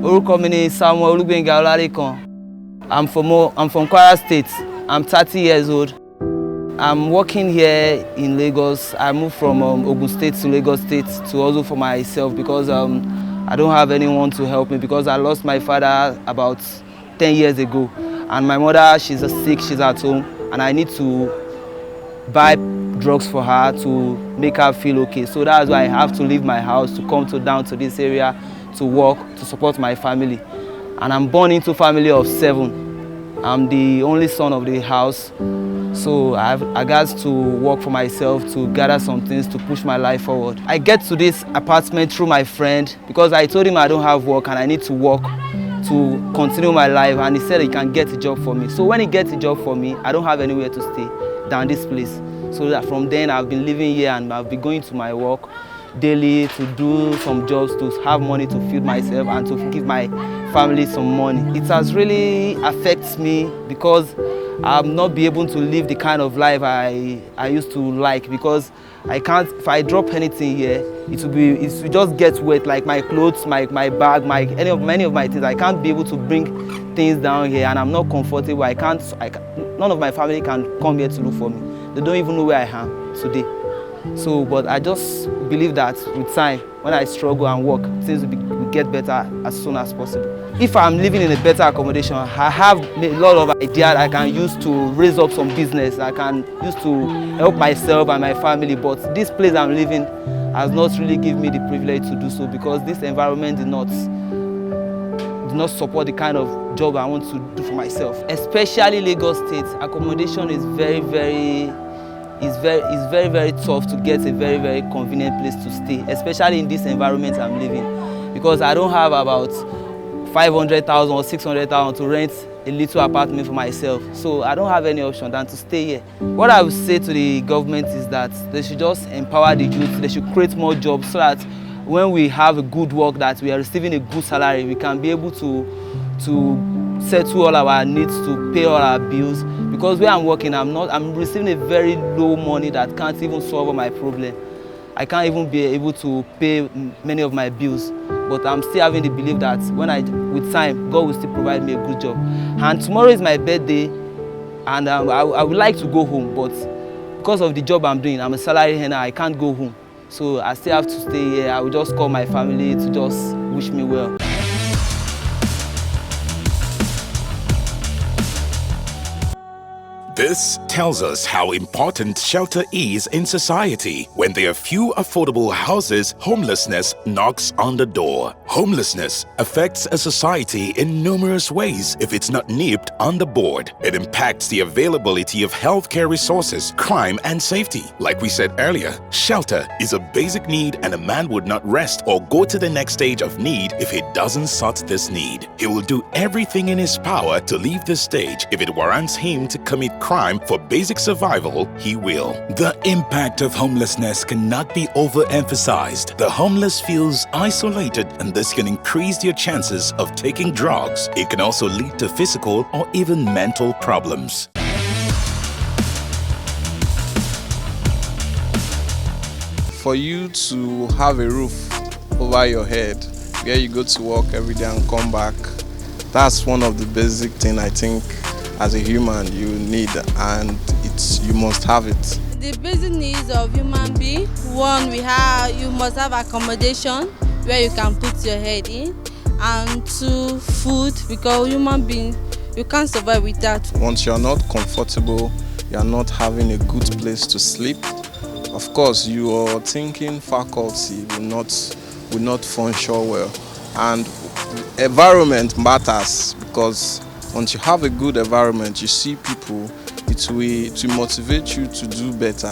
Orúkọ mi ni Samuel Olúgbénga Ọlálékan. I'm from Kwara State. I'm 30 years old. I'm working here in Lagos. I moved from Ogun State to Lagos State to hustle for myself because I don't have anyone to help me because I lost my father about 10 years ago. And my mother, she's sick, she's at home, and I need to buy drugs for her to make her feel okay. So that's why I have to leave my house to come down to this area to work, to support my family. And I'm born into a family of 7. I'm the only son of the house. So I got to work for myself to gather some things to push my life forward. I get to this apartment through my friend because I told him I don't have work and I need to work to continue my life, and he said he can get a job for me. So when he gets a job for me, I don't have anywhere to stay than this place. So that from then I've been living here and I've been going to my work daily to do some jobs to have money to feed myself and to give my family some money. It has really affected me because I'll not be able to live the kind of life I used to like, because I can't, if I drop anything here, it will just get wet, like my clothes, my bag, many of my things. I can't be able to bring things down here and I'm not comfortable. None of my family can come here to look for me. They don't even know where I am today. So, but I just believe that with time, when I struggle and work, things will get better as soon as possible. If I'm living in a better accommodation, I have a lot of ideas I can use to raise up some business. I can use to help myself and my family. But this place I'm living has not really given me the privilege to do so because this environment did not support the kind of job I want to do for myself. Especially Lagos State, accommodation is very, very tough to get a very, very convenient place to stay, especially in this environment I'm living, because I don't have about 500,000 or 600,000 to rent a little apartment for myself. So I don't have any option than to stay here. What I would say to the government is that they should just empower the youth. They should create more jobs so that when we have a good work, that we are receiving a good salary, we can be able to settle all our needs, to pay all our bills. Because where I'm working, I'm receiving a very low money that can't even solve all my problem. I can't even be able to pay many of my bills. But I'm still having the belief that with time, God will still provide me a good job. And tomorrow is my birthday, and I would like to go home, but because of the job I'm doing, I'm a salary earner, I can't go home. So I still have to stay here. I will just call my family to just wish me well. This tells us how important shelter is in society. When there are few affordable houses, homelessness knocks on the door. Homelessness affects a society in numerous ways if it's not nipped on the bud. It impacts the availability of healthcare resources, crime, and safety. Like we said earlier, shelter is a basic need, and a man would not rest or go to the next stage of need if he doesn't sort this need. He will do everything in his power to leave this stage. If it warrants him to commit crime for basic survival, he will. The impact of homelessness cannot be overemphasized. The homeless feels isolated, and this can increase their chances of taking drugs. It can also lead to physical or even mental problems. For you to have a roof over your head, where you go to work every day and come back, that's one of the basic things I think as a human you need, and you must have it. The basic needs of human being: one, you must have accommodation where you can put your head in, and two, food, because human being, you can't survive without. Once you're not comfortable, you're not having a good place to sleep, of course your thinking faculty will not function well. And environment matters, because once you have a good environment, you see people, it will motivate you to do better.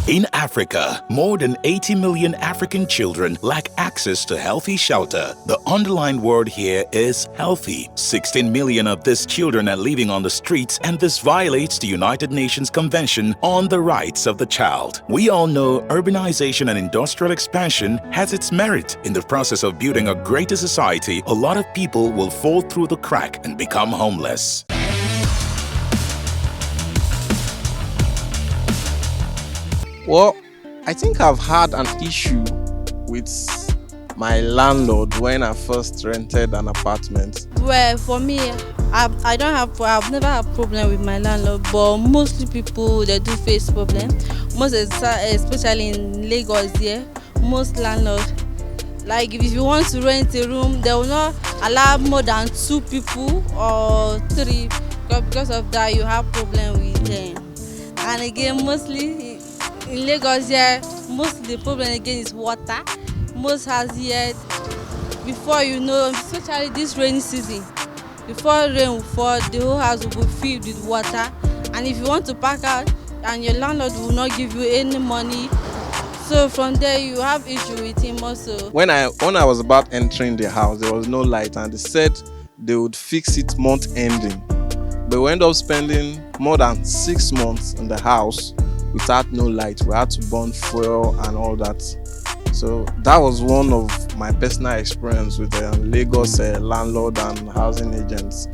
In Africa, more than 80 million African children lack access to healthy shelter. The underlying word here is healthy. 16 million of these children are living on the streets, and this violates the United Nations Convention on the Rights of the Child. We all know urbanization and industrial expansion has its merit. In the process of building a greater society, a lot of people will fall through the crack and become homeless. Well, I think I've had an issue with my landlord when I first rented an apartment. Well, for me, I've never had problem with my landlord, but mostly people they do face problem. Especially in Lagos here, most landlord, like if you want to rent a room, they will not allow more than 2 people or 3, because of that you have problem with them. And again, mostly in Lagos here, mostly the problem again is water. Most houses here, before you know, especially this rainy season, before rain will fall, the whole house will be filled with water. And if you want to park out, and your landlord will not give you any money, so from there you have issue with him also. When I was about entering the house, there was no light, and they said they would fix it month ending. But we ended up spending more than 6 months in the house without no light. We had to burn fuel and all that. So that was one of my personal experience with Lagos landlord and housing agents.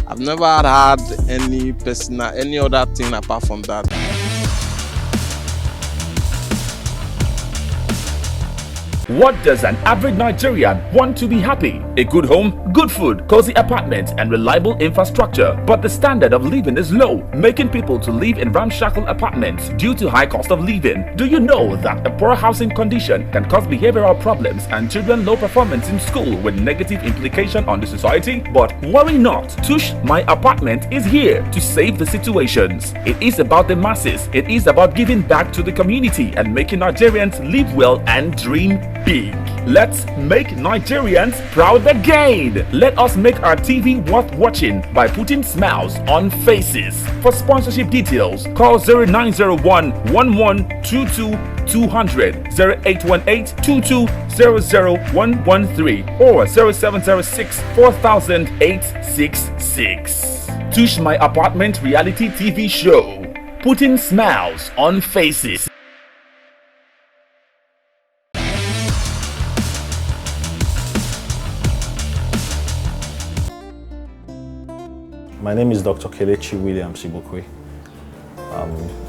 I've never had any other thing apart from that. What does an average Nigerian want to be happy? A good home, good food, cozy apartments, and reliable infrastructure. But the standard of living is low, making people to live in ramshackle apartments due to high cost of living. Do you know that a poor housing condition can cause behavioral problems and children low performance in school with negative implication on the society? But worry not, Tush, my apartment is here to save the situations. It is about the masses. It is about giving back to the community and making Nigerians live well and dream big. Let's make Nigerians proud again. Let us make our TV worth watching by putting smiles on faces. For sponsorship details, call 0901 1122 200, 0818 2200 or 0706 4866. Tush My Apartment reality TV show, putting smiles on faces. My name is Dr. Kelechi Williams Ibukwe.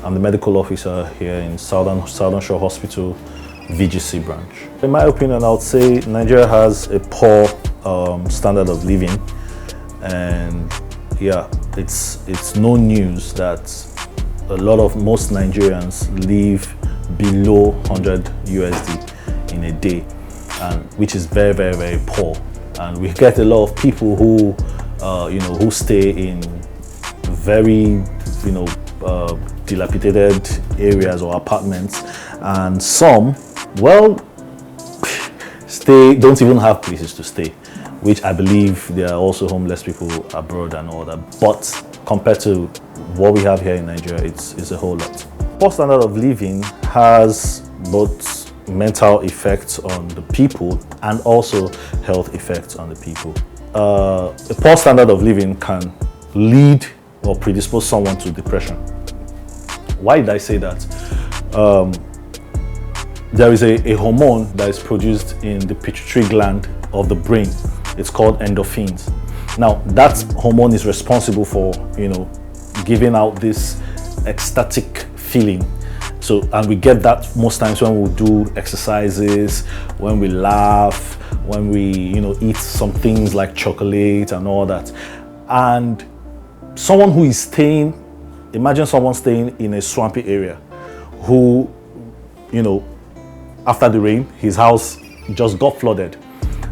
I'm the medical officer here in Southern Shore Hospital, VGC branch. In my opinion, I would say Nigeria has a poor standard of living, and yeah, it's no news that most Nigerians live below 100 USD in a day, and which is very, very, very poor. And we get a lot of people who who stay in very, dilapidated areas or apartments, and some, don't even have places to stay, which I believe there are also homeless people abroad and all that. But compared to what we have here in Nigeria, it's a whole lot. Poor standard of living has both mental effects on the people and also health effects on the people. A poor standard of living can lead or predispose someone to depression. Why did I say that? There is a hormone that is produced in the pituitary gland of the brain. It's called endorphins. Now, that hormone is responsible for, giving out this ecstatic feeling. So, and we get that most times when we do exercises, when we laugh, when we, eat some things like chocolate and all that. And someone who is imagine someone staying in a swampy area who, after the rain, his house just got flooded.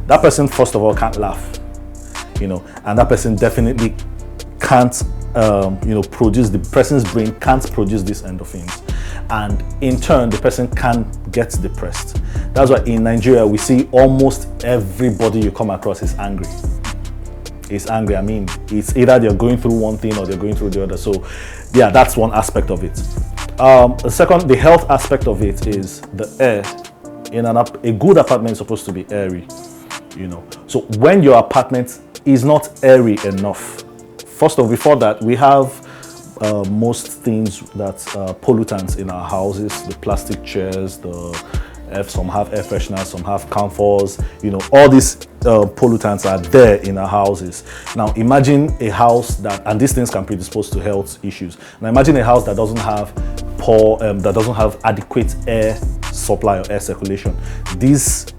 That person, first of all, can't laugh, and that person definitely can't, the person's brain can't produce these endorphins. And in turn, the person can get depressed. That's why in Nigeria, we see almost everybody you come across is angry. It's angry. I mean, it's either they're going through one thing or they're going through the other. So yeah, that's one aspect of it. The second, the health aspect of it is the air. A good apartment is supposed to be airy, So when your apartment is not airy enough, before that, we have most things that pollutants in our houses, the plastic chairs, some have air fresheners, some have camphors, all these pollutants are there in our houses. Now imagine a house and these things can predispose to health issues. Now imagine a house that doesn't have poor, that doesn't have adequate air supply or air circulation, these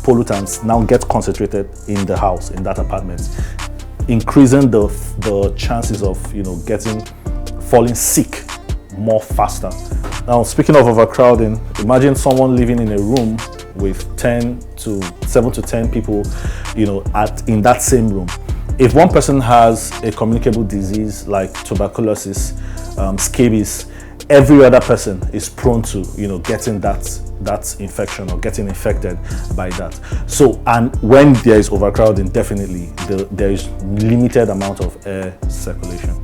pollutants now get concentrated in the house, in that apartment, increasing the chances of falling sick more faster. Now, speaking of overcrowding, imagine someone living in a room with 7 to 10 people, in that same room. If one person has a communicable disease like tuberculosis, scabies, every other person is prone to, getting that infection or getting infected by that. So, and when there is overcrowding, definitely there is limited amount of air circulation.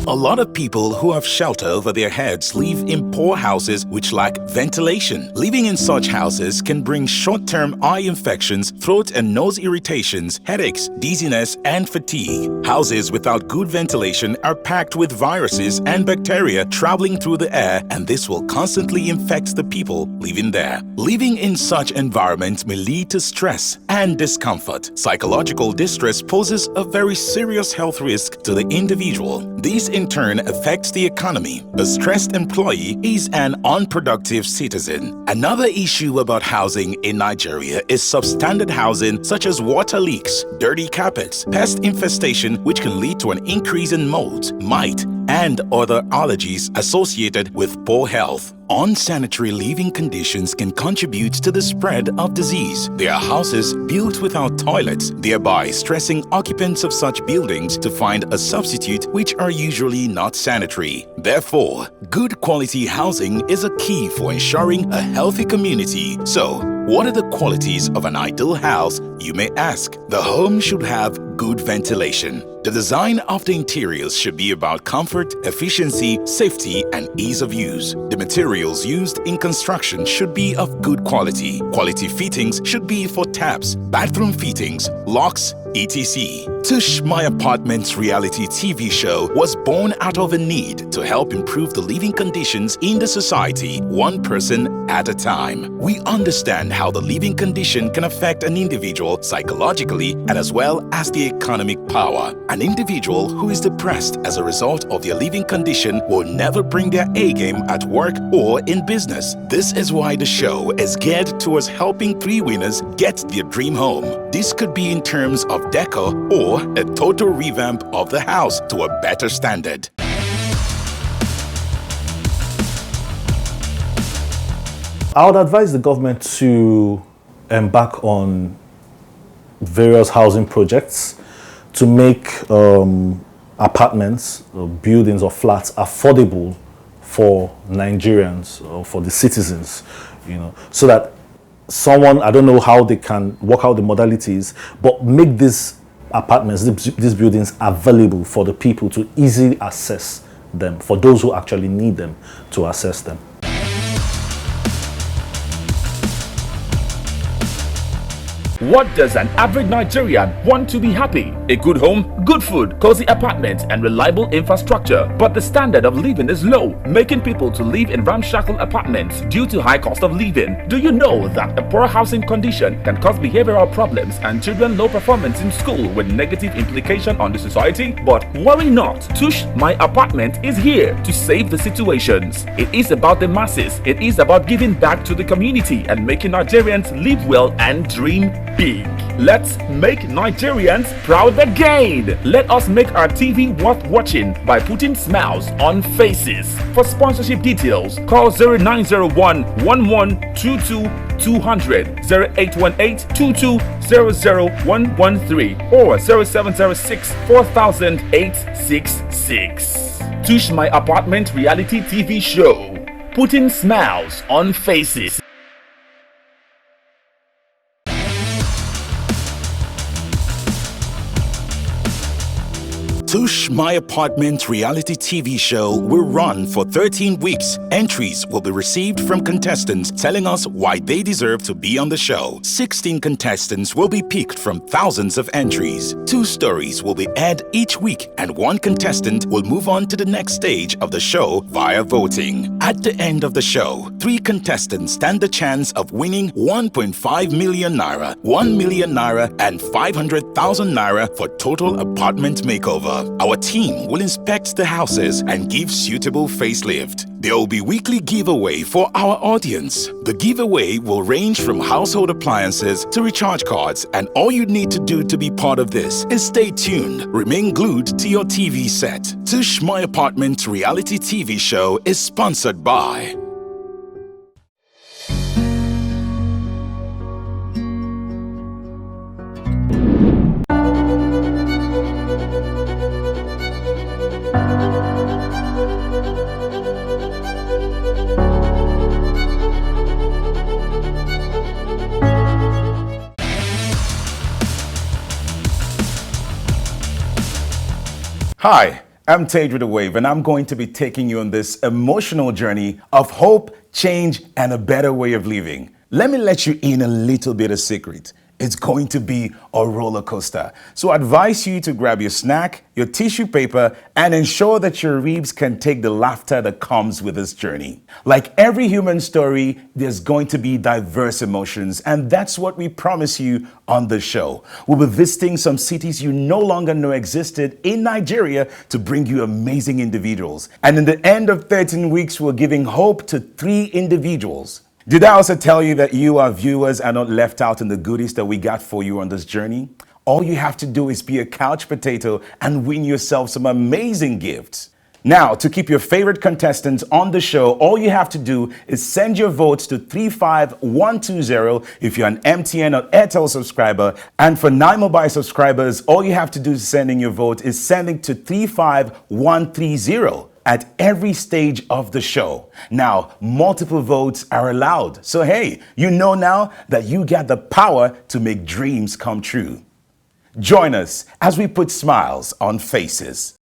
A lot of people who have shelter over their heads live in poor houses which lack ventilation. Living in such houses can bring short-term eye infections, throat and nose irritations, headaches, dizziness, and fatigue. Houses without good ventilation are packed with viruses and bacteria traveling through the air, and this will constantly infect the people living there. Living in such environments may lead to stress and discomfort. Psychological distress poses a very serious health risk to the individual. These in turn affects the economy. A stressed employee is an unproductive citizen. Another issue about housing in Nigeria is substandard housing such as water leaks, dirty carpets, pest infestation which can lead to an increase in mold, mite, and other allergies associated with poor health. Unsanitary living conditions can contribute to the spread of disease. There are houses built without toilets, thereby stressing occupants of such buildings to find a substitute which are usually not sanitary. Therefore, good quality housing is a key for ensuring a healthy community. So, what are the qualities of an ideal house, you may ask? The home should have good ventilation. The design of the interiors should be about comfort, efficiency, safety, and ease of use. The materials used in construction should be of good quality. Quality fittings should be for taps, bathroom fittings, locks, etc. Tush, My Apartment's reality TV show was born out of a need to help improve the living conditions in the society, one person at a time. We understand how the living condition can affect an individual psychologically and as well as the economic power. An individual who is depressed as a result of their living condition will never bring their A game at work or in business. This is why the show is geared towards helping 3 winners get their dream home. This could be in terms of decor or a total revamp of the house to a better standard. I would advise the government to embark on various housing projects to make apartments, buildings or flats affordable for Nigerians or for the citizens, so that someone, I don't know how they can work out the modalities, but make these apartments, these buildings available for the people to easily access them, for those who actually need them to access them. What does an average Nigerian want to be happy? A good home, good food, cozy apartments, and reliable infrastructure. But the standard of living is low, making people to live in ramshackle apartments due to high cost of living. Do you know that a poor housing condition can cause behavioral problems and children low performance in school with negative implication on the society? But worry not, Tush, My Apartment is here to save the situations. It is about the masses. It is about giving back to the community and making Nigerians live well and dream big. Let's make Nigerians proud again. Let us make our TV worth watching by putting smiles on faces. For sponsorship details, call 0901 1122 200, 0818 22 or 0706 4866. Tush, My Apartment reality TV show, putting smiles on faces. Tush, Tush My Apartment reality TV show will run for 13 weeks. Entries will be received from contestants telling us why they deserve to be on the show. 16 contestants will be picked from thousands of entries. 2 stories will be aired each week, and 1 contestant will move on to the next stage of the show via voting. At the end of the show, 3 contestants stand the chance of winning 1.5 million naira, 1 million naira, and 500,000 naira for total apartment makeover. Our team will inspect the houses and give suitable facelift. There will be weekly giveaway for our audience. The giveaway will range from household appliances to recharge cards, and all you need to do to be part of this is stay tuned. Remain glued to your TV set. Tush My Apartment reality TV show is sponsored by Hi, I'm Tage with the Wave, and I'm going to be taking you on this emotional journey of hope, change, and a better way of living. Let me let you in a little bit of secret. It's going to be a roller coaster. So I advise you to grab your snack, your tissue paper, and ensure that your ribs can take the laughter that comes with this journey. Like every human story, there's going to be diverse emotions, and that's what we promise you on the show. We'll be visiting some cities you no longer know existed in Nigeria to bring you amazing individuals. And in the end of 13 weeks, we're giving hope to 3 individuals. Did I also tell you that you, our viewers, are not left out in the goodies that we got for you on this journey? All you have to do is be a couch potato and win yourself some amazing gifts. Now, to keep your favorite contestants on the show, all you have to do is send your votes to 35120 if you're an MTN or Airtel subscriber. And for 9 mobile subscribers, all you have to do to send in your vote is send it to 35130. At every stage of the show. Now, multiple votes are allowed. So hey, you know now that you got the power to make dreams come true. Join us as we put smiles on faces.